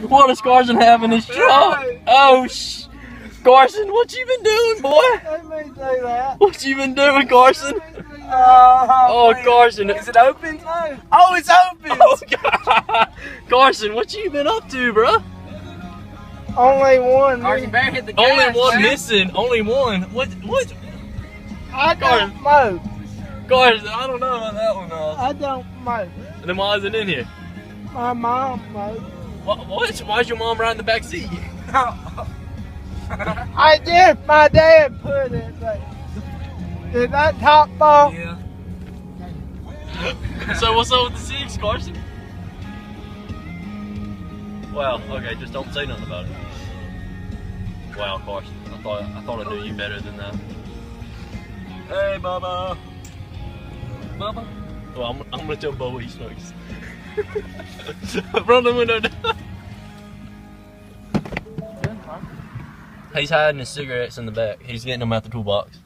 What does Carson have in his truck? Oh, Carson, what you been doing, boy? Let me say that. What you been doing, Carson? Oh, Carson. Is it open? No. Oh, it's open. Oh, God. Carson, what you been up to, bro? Only one. Carson better hit the gas. Only one man. missing. Only one. What? I don't smoke. Carson, I don't know about that one, I don't smoke. And then why is it in here? My mom smokes. What? Why's your mom riding the back seat? I did. My dad put it there. Is that top ball? Yeah. So what's up with the cigs, Carson? Well, okay, just don't say nothing about it. Wow, Carson, I thought I knew you better than that. Hey, Bubba. Bubba. Well, I'm gonna tell Bubba he smokes. Run the window down. He's hiding his cigarettes in the back. He's getting them out the toolbox.